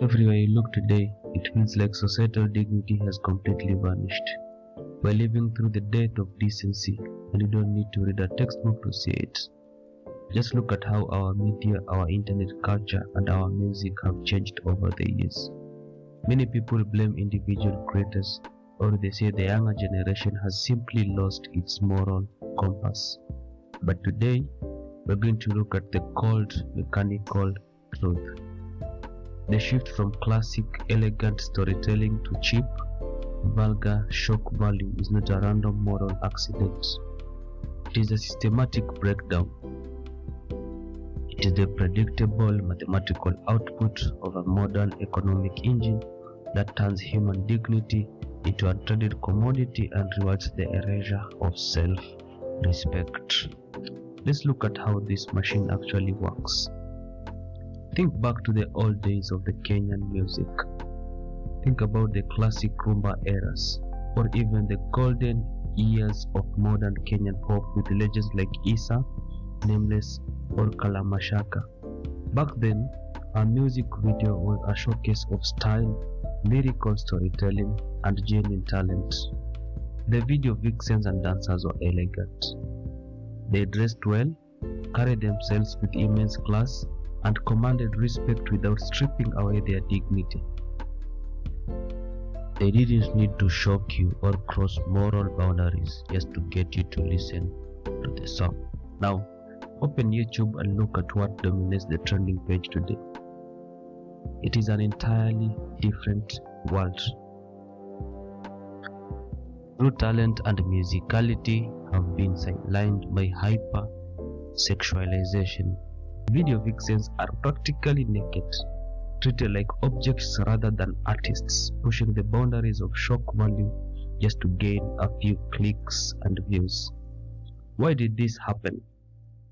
Everywhere you look today, it feels like societal dignity has completely vanished. We're living through the death of decency, and you don't need to read a textbook to see it. Just look at how our media, our internet culture, and our music have changed over the years. Many people blame individual creators, or they say the younger generation has simply lost its moral compass. But today, we're going to look at the cold, mechanical truth. The shift from classic, elegant storytelling to cheap, vulgar, shock value is not a random moral accident. It is a systematic breakdown. It is the predictable mathematical output of a modern economic engine that turns human dignity into a traded commodity and rewards the erasure of self-respect. Let's look at how this machine actually works. Think back to the old days of the Kenyan music. Think about the classic rumba eras, or even the golden years of modern Kenyan pop with legends like Isa, Nameless, or Kalamashaka. Back then, our music video was a showcase of style, lyrical storytelling, and genuine talent. The video vixens and dancers were elegant. They dressed well, carried themselves with immense class, and commanded respect without stripping away their dignity. They didn't need to shock you or cross moral boundaries just to get you to listen to the song. Now, open YouTube and look at what dominates the trending page today. It is an entirely different world. True talent and musicality have been sidelined by hyper-sexualization. Video vixens are practically naked, treated like objects rather than artists, pushing the boundaries of shock value just to gain a few clicks and views. Why did this happen?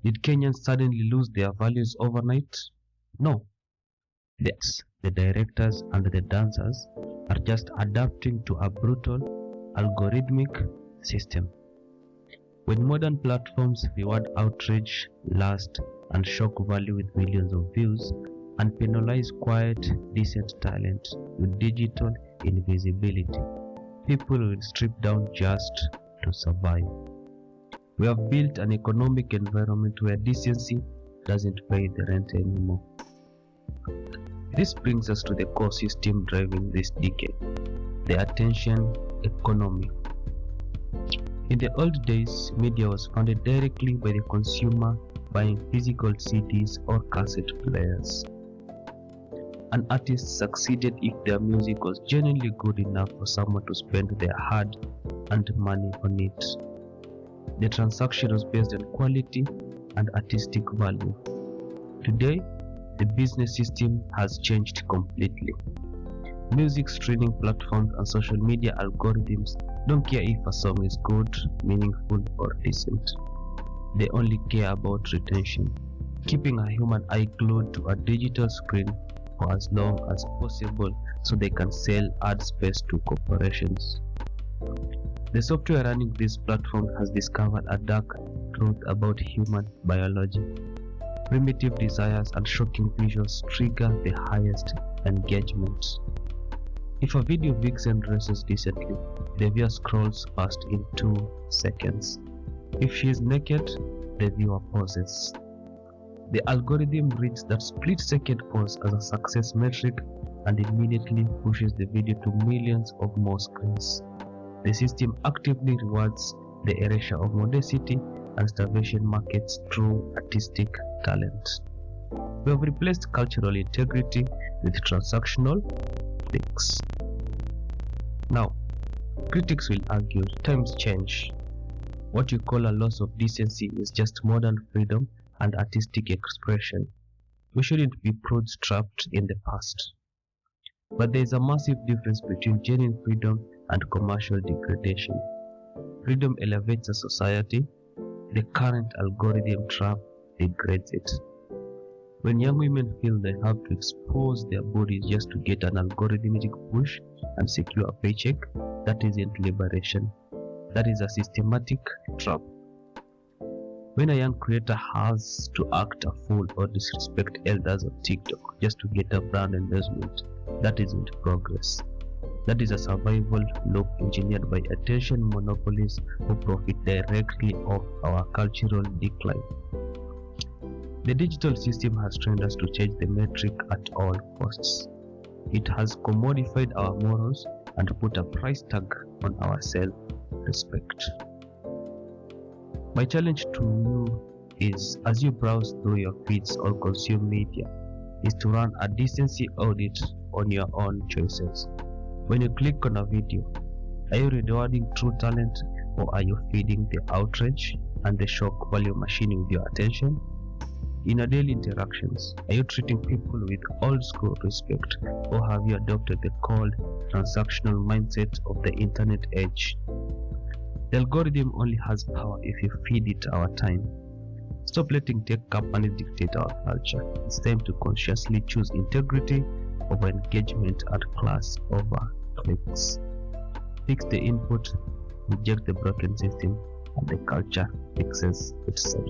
Did Kenyans suddenly lose their values overnight? No. The directors and the dancers are just adapting to a brutal, algorithmic system. When modern platforms reward outrage, lust, and shock value with millions of views, and penalize quiet, decent talent with digital invisibility, people will strip down just to survive. We have built an economic environment where decency doesn't pay the rent anymore. This brings us to the core system driving this decade, the attention economy. In the old days, media was funded directly by the consumer buying physical CDs or cassette players. An artist succeeded if their music was genuinely good enough for someone to spend their hard-earned money on it. The transaction was based on quality and artistic value. Today, the business system has changed completely. Music streaming platforms and social media algorithms don't care if a song is good, meaningful, or decent. They only care about retention, keeping a human eye glued to a digital screen for as long as possible so they can sell ad space to corporations. The software running this platform has discovered a dark truth about human biology. Primitive desires and shocking visuals trigger the highest engagement. If a video vixen dresses decently, the viewer scrolls past in 2 seconds. If she is naked, the viewer pauses. The algorithm reads that split-second pause as a success metric and immediately pushes the video to millions of more screens. The system actively rewards the erasure of modesty and starvation markets through artistic talent. We have replaced cultural integrity with transactional clicks. Now, critics will argue times change. What you call a loss of decency is just modern freedom and artistic expression. We shouldn't be prudes trapped in the past. But there is a massive difference between genuine freedom and commercial degradation. Freedom elevates a society. The current algorithm trap degrades it. When young women feel they have to expose their bodies just to get an algorithmic push and secure a paycheck, that isn't liberation. That is a systematic trap. When a young creator has to act a fool or disrespect elders on TikTok just to get a brand endorsement, that isn't progress. That is a survival loop engineered by attention monopolies who profit directly off our cultural decline. The digital system has trained us to change the metric at all costs. It has commodified our morals and put a price tag on our self-respect. My challenge to you is, as you browse through your feeds or consume media, is to run a decency audit on your own choices. When you click on a video, are you rewarding true talent, or are you feeding the outrage and the shock value machine with your attention? In your daily interactions, are you treating people with old school respect, or have you adopted the cold, transactional mindset of the internet age? The algorithm only has power if you feed it our time. Stop letting tech companies dictate our culture. It's time to consciously choose integrity over engagement and class over clicks. Fix the input, reject the broken system, and the culture fixes itself.